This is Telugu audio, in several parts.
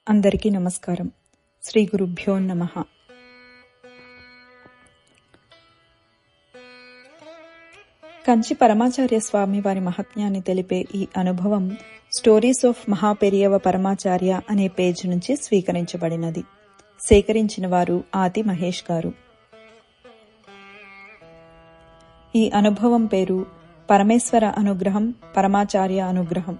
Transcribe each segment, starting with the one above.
అందరికీ నమస్కారం. శ్రీ గురుభ్యో నమః. కంచి పరమాచార్య స్వామి వారి మహాత్మ్యాన్ని తెలిపే ఈ అనుభవం స్టోరీస్ ఆఫ్ మహాపెరియవ పరమాచార్య అనే పేజ్ నుంచి స్వీకరించబడినది. సేకరించిన వారు ఆది మహేష్ గారు. ఈ అనుభవం పేరు పరమేశ్వర అనుగ్రహం, పరమాచార్య అనుగ్రహం.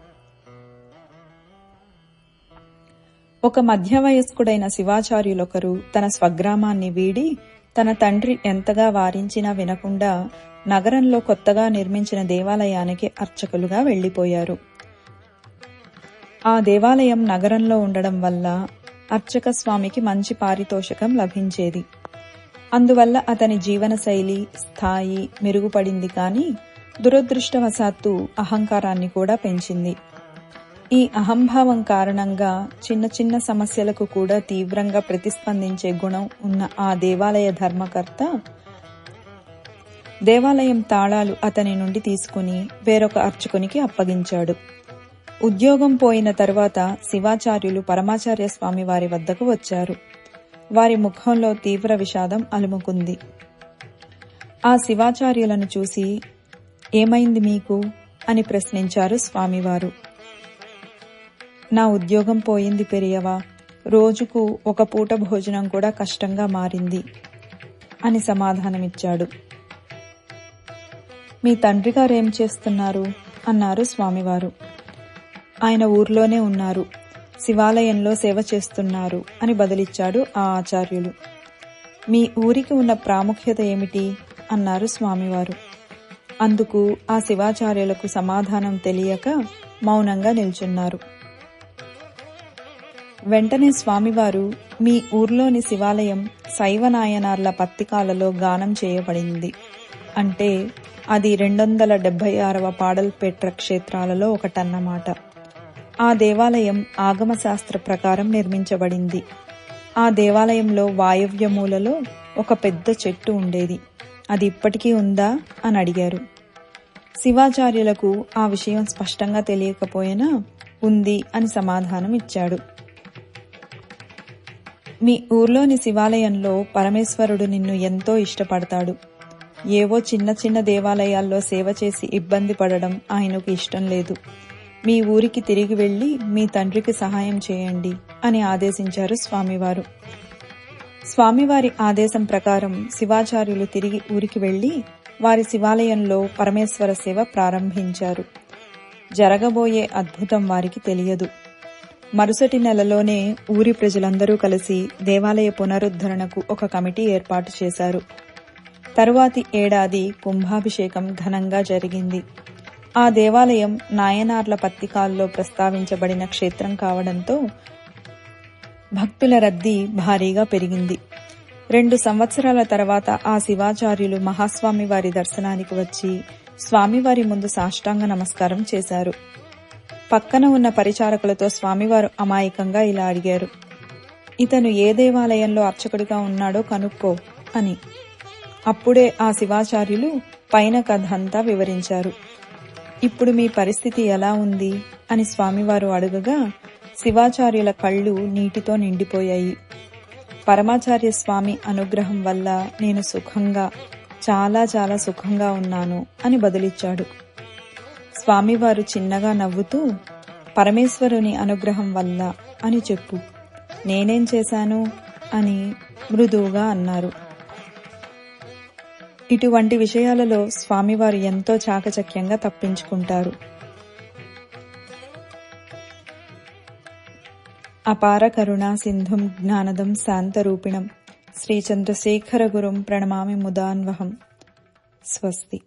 ఒక మధ్య వయస్కుడైన శివాచార్యులొకరు తన స్వగ్రామాన్ని వీడి తన తండ్రి ఎంతగా వారించినా వినకుండా నగరంలో కొత్తగా నిర్మించిన దేవాలయానికి అర్చకులుగా వెళ్లిపోయారు. ఆ దేవాలయం నగరంలో ఉండడం వల్ల అర్చక స్వామికి మంచి పారితోషికం లభించేది. అందువల్ల అతని జీవనశైలి స్థాయి మెరుగుపడింది. కానీ దురదృష్టవశాత్తు అహంకారాన్ని కూడా పెంచింది. ఈ అహంభావం కారణంగా చిన్న చిన్న సమస్యలకు కూడా తీవ్రంగా ప్రతిస్పందించే గుణం ఉన్న ఆ దేవాలయ ధర్మకర్త దేవాలయం తాళాలు అతని నుండి తీసుకుని వేరొక అర్చకునికి అప్పగించాడు. ఉద్యోగం పోయిన తరువాత శివాచార్యులు పరమాచార్య స్వామి వారి వద్దకు వచ్చారు. వారి ముఖంలో తీవ్ర విషాదం అలుముకుంది. ఆ శివాచార్యులను చూసి, "ఏమైంది మీకు?" అని ప్రశ్నించారు స్వామివారు. "నా ఉద్యోగం పోయింది పెరియవా, రోజుకు ఒక పూట భోజనం కూడా కష్టంగా మారింది" అని సమాధానమిచ్చాడు. "మీ తండ్రి గారు ఏం చేస్తున్నారు?" అన్నారు స్వామివారు. "ఆయన ఊర్లోనే ఉన్నారు, శివాలయంలో సేవ చేస్తున్నారు" అని బదులిచ్చాడు ఆ ఆచార్యులు. "మీ ఊరికి ఉన్న ప్రాముఖ్యత ఏమిటి?" అన్నారు స్వామివారు. అందుకు ఆ శివాచార్యులకు సమాధానం తెలియక మౌనంగా నిల్చున్నారు. వెంటనే స్వామివారు, "మీ ఊర్లోని శివాలయం శైవనాయనార్ల పత్తికాలలో గానం చేయబడింది. అంటే అది 276వ పాడల్పేట్ర క్షేత్రాలలో ఒకటన్నమాట. ఆ దేవాలయం ఆగమశాస్త్ర ప్రకారం నిర్మించబడింది. ఆ దేవాలయంలో వాయవ్య మూలలో ఒక పెద్ద చెట్టు ఉండేది. అది ఇప్పటికీ ఉందా?" అని అడిగారు. శివాచార్యులకు ఆ విషయం స్పష్టంగా తెలియకపోయినా ఉంది అని సమాధానం ఇచ్చాడు. "మీ ఊర్లోని శివాలయంలో పరమేశ్వరుడు నిన్ను ఎంతో ఇష్టపడతాడు. ఏవో చిన్న చిన్న దేవాలయాల్లో సేవ చేసి ఇబ్బంది పడడం ఆయనకు ఇష్టం లేదు. మీ ఊరికి తిరిగి వెళ్లి మీ తండ్రికి సహాయం చేయండి" అని ఆదేశించారు స్వామివారు. స్వామివారి ఆదేశం ప్రకారం శివాచార్యులు తిరిగి ఊరికి వెళ్లి వారి శివాలయంలో పరమేశ్వర సేవ ప్రారంభించారు. జరగబోయే అద్భుతం వారికి తెలియదు. మరుసటి నెలలోనే ఊరి ప్రజలందరూ కలిసి దేవాలయ పునరుద్ధరణకు ఒక కమిటీ ఏర్పాటు చేశారు. తరువాతి ఏడాది కుంభాభిషేకం ఘనంగా జరిగింది. ఆ దేవాలయం నాయనార్ల పత్రికాల్లో ప్రస్తావించబడిన క్షేత్రం కావడంతో భక్తుల రద్దీ భారీగా పెరిగింది. 2 సంవత్సరాల తర్వాత ఆ శివాచార్యులు మహాస్వామి వారి దర్శనానికి వచ్చి స్వామివారి ముందు సాష్టాంగ నమస్కారం చేశారు. పక్కన ఉన్న పరిచారకులతో స్వామివారు అమాయకంగా ఇలా అడిగారు, "ఇతను ఏ దేవాలయంలో అర్చకుడిగా ఉన్నాడో కనుక్కో" అని. అప్పుడే ఆ శివాచార్యులు పైన కథంతా వివరించారు. "ఇప్పుడు మీ పరిస్థితి ఎలా ఉంది?" అని స్వామివారు అడగగా శివాచార్యుల కళ్ళు నీటితో నిండిపోయాయి. "పరమాచార్య స్వామి అనుగ్రహం వల్ల నేను సుఖంగా, చాలా చాలా సుఖంగా ఉన్నాను" అని బదులిచ్చాడు. స్వామివారు చిన్నగా నవ్వుతూ, "పరమేశ్వరుని అనుగ్రహం వల్ల అని చెప్పు, నేనేం చేశాను?" అని మృదువుగా అన్నారు. ఇటువంటి విషయాలలో స్వామివారు ఎంతో చాకచక్యంగా తప్పించుకుంటారు. అపార కరుణా సింధుం జ్ఞానదం శాంతరూపిణం శ్రీ చంద్రశేఖర గురుం ప్రణమామి ముదాన్వహం. స్వస్తి.